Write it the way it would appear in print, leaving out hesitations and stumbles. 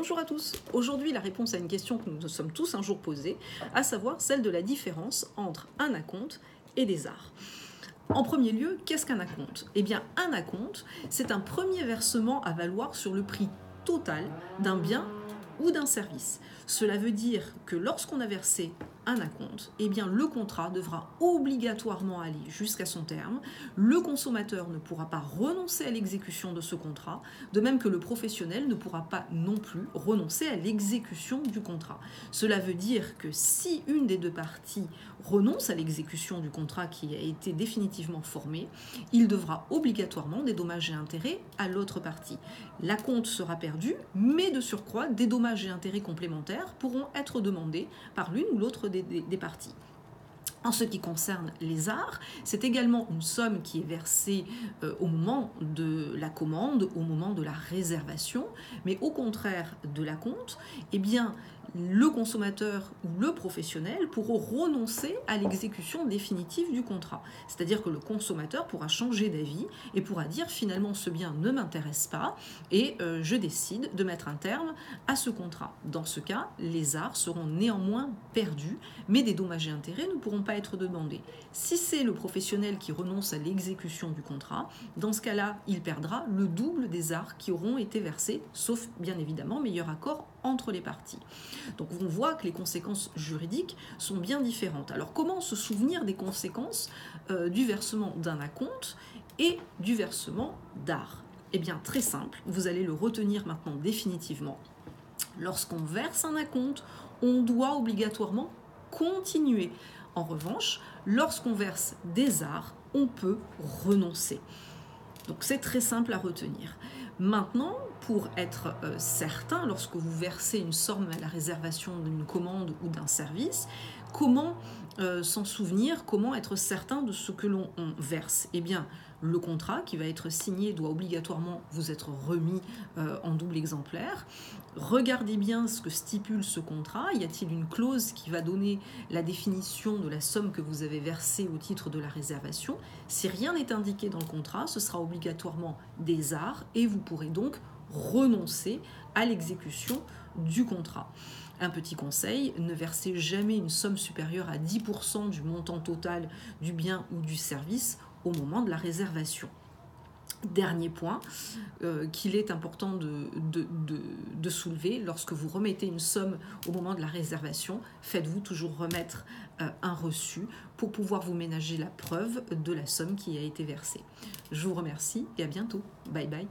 Bonjour à tous. Aujourd'hui, la réponse à une question que nous nous sommes tous un jour posée, à savoir celle de la différence entre un acompte et des arts. En premier lieu, qu'est-ce qu'un acompte? Eh bien, un acompte, c'est un premier versement à valoir sur le prix total d'un bien ou d'un service. Cela veut dire que lorsqu'on a versé un acompte, eh bien le contrat devra obligatoirement aller jusqu'à son terme. Le consommateur ne pourra pas renoncer à l'exécution de ce contrat, de même que le professionnel ne pourra pas non plus renoncer à l'exécution du contrat. Cela veut dire que si une des deux parties renonce à l'exécution du contrat qui a été définitivement formé, il devra obligatoirement dédommager intérêts à l'autre partie. L'acompte sera perdu, mais de surcroît, des dommages et intérêts complémentaires pourront être demandés par l'une ou l'autre des parties. En ce qui concerne les arts, c'est également une somme qui est versée au moment de la commande, au moment de la réservation, mais au contraire de l'acompte, eh bien, le consommateur ou le professionnel pourront renoncer à l'exécution définitive du contrat. C'est-à-dire que le consommateur pourra changer d'avis et pourra dire finalement ce bien ne m'intéresse pas et je décide de mettre un terme à ce contrat. Dans ce cas, les arts seront néanmoins perdus, mais des dommages et intérêts ne pourront pas être demandés. Si c'est le professionnel qui renonce à l'exécution du contrat, dans ce cas-là, il perdra le double des arts qui auront été versés, sauf bien évidemment meilleur accord entre les parties. Donc on voit que les conséquences juridiques sont bien différentes. Alors comment se souvenir des conséquences du versement d'un acompte et du versement d'art? Eh bien très simple, vous allez le retenir maintenant définitivement. Lorsqu'on verse un acompte, on doit obligatoirement continuer. En revanche, lorsqu'on verse des arts, on peut renoncer. Donc c'est très simple à retenir. Maintenant, pour être certain, lorsque vous versez une somme à la réservation d'une commande ou d'un service, comment s'en souvenir, comment être certain de ce que l'on verse? Eh bien, le contrat qui va être signé doit obligatoirement vous être remis en double exemplaire. Regardez bien ce que stipule ce contrat. Y a-t-il une clause qui va donner la définition de la somme que vous avez versée au titre de la réservation? Si rien n'est indiqué dans le contrat, ce sera obligatoirement des arts et vous pourrez donc renoncer à l'exécution du contrat. Un petit conseil, ne versez jamais une somme supérieure à 10% du montant total du bien ou du service au moment de la réservation. Dernier point qu'il est important de soulever, lorsque vous remettez une somme au moment de la réservation, faites-vous toujours remettre un reçu pour pouvoir vous ménager la preuve de la somme qui a été versée. Je vous remercie et à bientôt. Bye bye.